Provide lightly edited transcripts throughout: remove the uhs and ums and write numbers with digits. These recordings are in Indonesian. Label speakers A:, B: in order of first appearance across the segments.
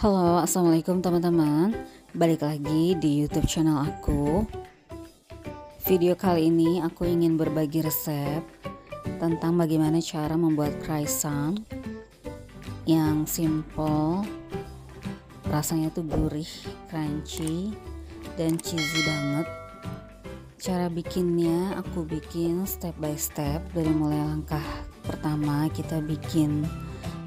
A: Halo, assalamualaikum teman-teman. Balik lagi di YouTube channel aku. Video kali ini aku ingin berbagi resep tentang bagaimana cara membuat croissant yang simple, rasanya tuh gurih, crunchy, dan cheesy banget. Cara bikinnya aku bikin step by step, dari mulai langkah pertama kita bikin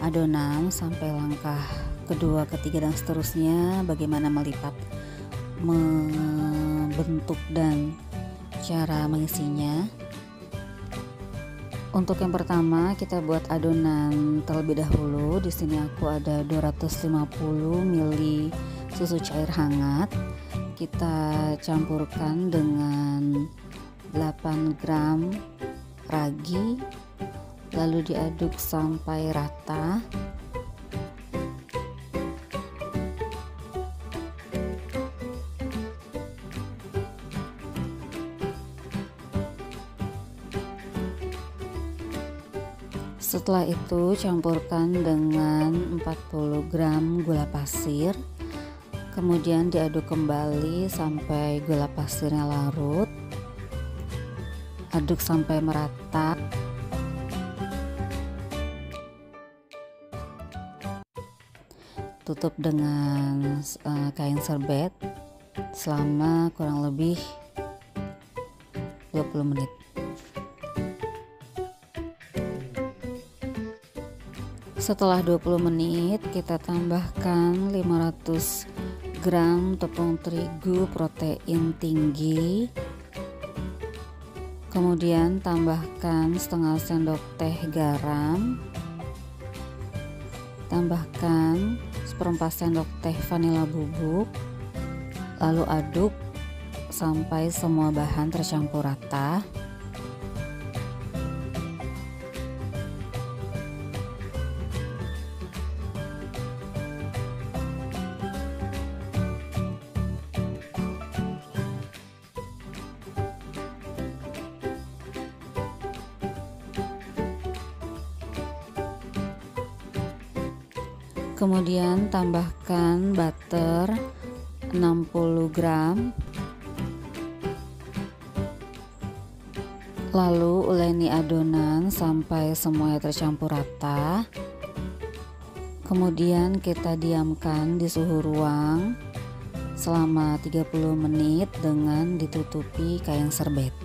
A: adonan sampai langkah kedua, ketiga, dan seterusnya, bagaimana melipat, membentuk, dan cara mengisinya. Untuk yang pertama kita buat adonan terlebih dahulu. Di sini aku ada 250 ml susu cair hangat. Kita campurkan dengan 8 gram ragi, lalu diaduk sampai rata. Setelah itu campurkan dengan 40 gram gula pasir, kemudian diaduk kembali sampai gula pasirnya larut. Aduk sampai merata. Tutup dengan kain serbet selama kurang lebih 20 menit. Setelah 20 menit kita tambahkan 500 gram tepung terigu protein tinggi, kemudian tambahkan setengah sendok teh garam, tambahkan seperempat sendok teh vanila bubuk, lalu aduk sampai semua bahan tercampur rata. Kemudian tambahkan butter 60 gram, lalu uleni adonan sampai semuanya tercampur rata. Kemudian kita diamkan di suhu ruang selama 30 menit dengan ditutupi kain serbet.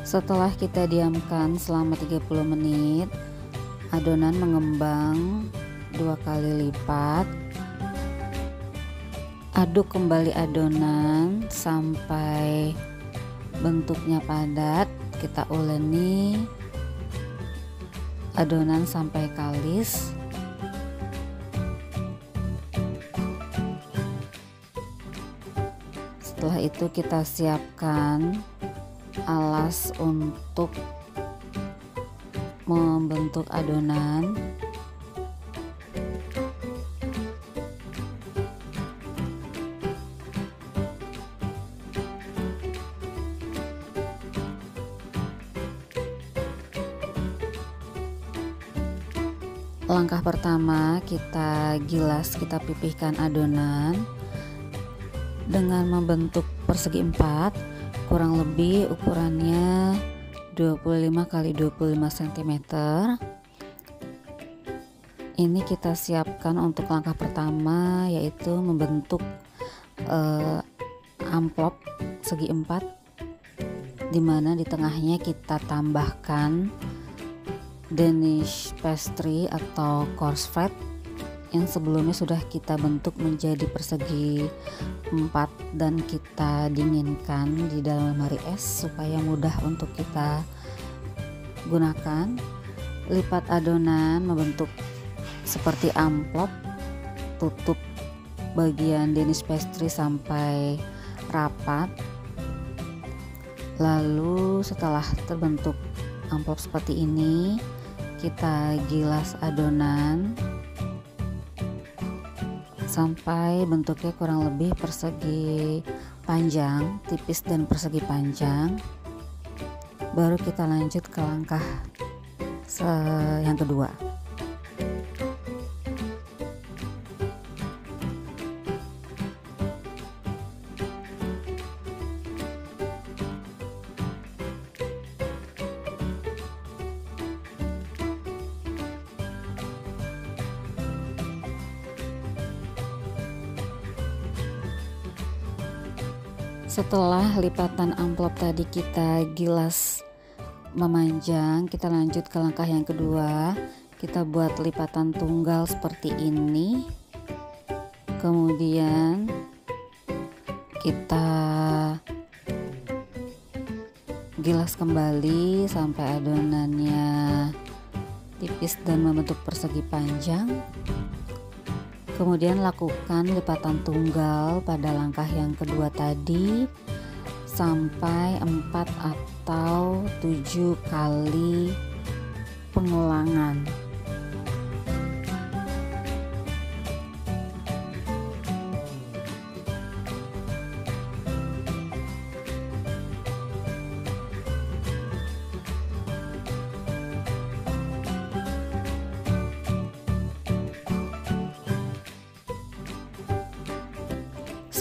A: Setelah kita diamkan selama 30 menit, adonan mengembang 2 kali lipat. Aduk kembali adonan sampai bentuknya padat. Kita uleni adonan sampai kalis. Setelah itu kita siapkan alas untuk membentuk adonan. Langkah pertama kita pipihkan adonan dengan membentuk persegi 4, kurang lebih ukurannya 25 x 25 cm. Ini kita siapkan untuk langkah pertama, yaitu membentuk amplop segi 4, dimana di tengahnya kita tambahkan Danish pastry atau corsfet yang sebelumnya sudah kita bentuk menjadi persegi 4 dan kita dinginkan di dalam lemari es supaya mudah untuk kita gunakan. Lipat adonan membentuk seperti amplop, tutup bagian Danish pastry sampai rapat. Lalu setelah terbentuk amplop seperti ini, kita gilas adonan sampai bentuknya kurang lebih persegi panjang, tipis dan persegi panjang. Baru kita lanjut ke langkah yang kedua. Setelah lipatan amplop tadi kita gilas memanjang, kita lanjut ke langkah yang kedua. Kita buat lipatan tunggal seperti ini. Kemudian kita gilas kembali sampai adonannya tipis dan membentuk persegi panjang. Kemudian lakukan lipatan tunggal pada langkah yang kedua tadi sampai 4 atau 7 kali pengulangan.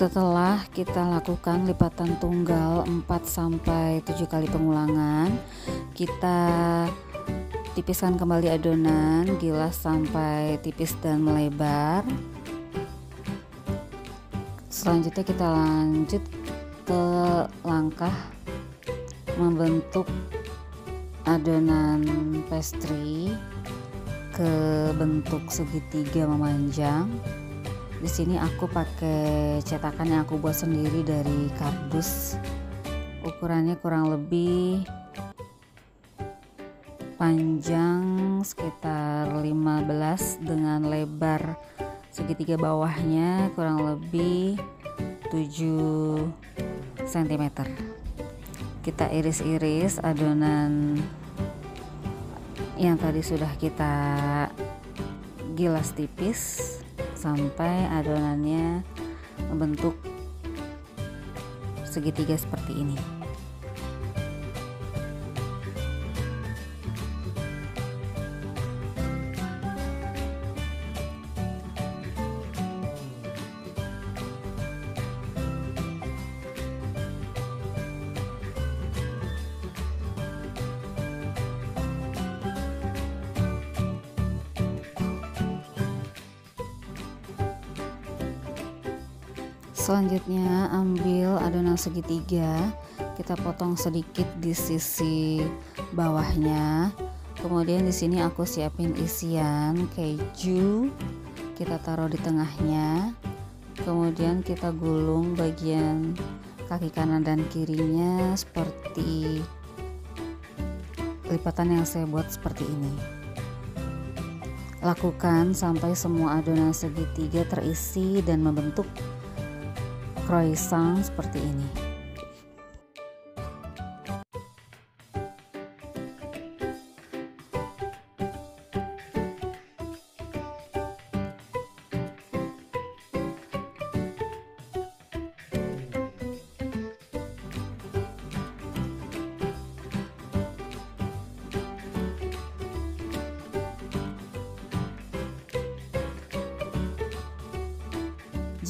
A: Setelah kita lakukan lipatan tunggal 4 sampai 7 kali pengulangan, kita tipiskan kembali adonan, gilas sampai tipis dan melebar. Selanjutnya kita lanjut ke langkah membentuk adonan pastry ke bentuk segitiga memanjang. Di sini aku pakai cetakan yang aku buat sendiri dari kardus. Ukurannya kurang lebih panjang sekitar 15 dengan lebar segitiga bawahnya kurang lebih 7 cm. Kita iris-iris adonan yang tadi sudah kita gilas tipis sampai adonannya membentuk segitiga seperti ini. Selanjutnya ambil adonan segitiga, kita potong sedikit di sisi bawahnya. Kemudian di sini aku siapin isian keju, kita taruh di tengahnya. Kemudian kita gulung bagian kaki kanan dan kirinya seperti lipatan yang saya buat seperti ini. Lakukan sampai semua adonan segitiga terisi dan membentuk croissant seperti ini.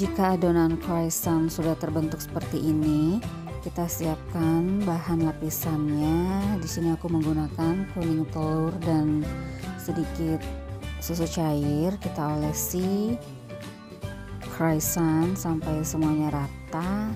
A: Jika adonan croissant sudah terbentuk seperti ini, kita siapkan bahan lapisannya. Di sini aku menggunakan kuning telur dan sedikit susu cair. Kita olesi croissant sampai semuanya rata.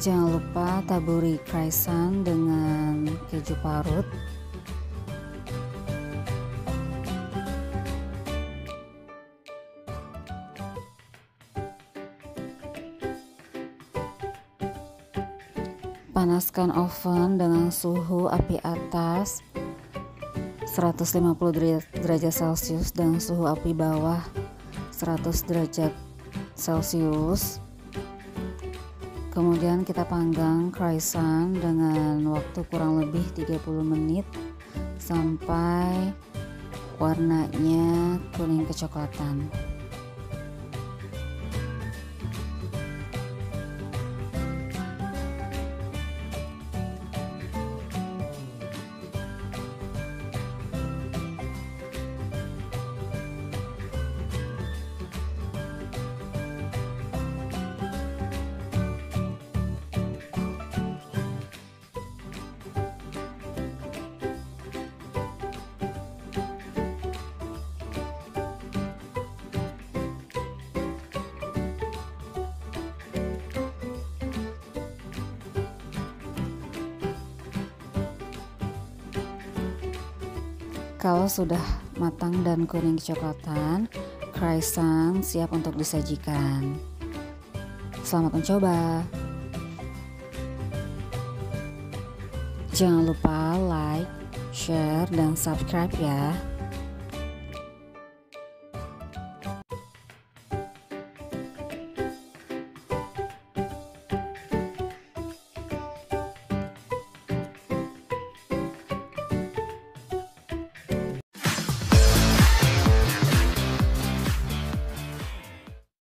A: Jangan lupa taburi croissant dengan keju parut. Panaskan oven dengan suhu api atas 150 derajat Celcius dan suhu api bawah 100 derajat Celcius. Kemudian kita panggang croissant dengan waktu kurang lebih 30 menit sampai warnanya kuning kecoklatan. Kalau sudah matang dan kuning kecoklatan, croissant siap untuk disajikan. Selamat mencoba. Jangan lupa like, share, dan subscribe ya.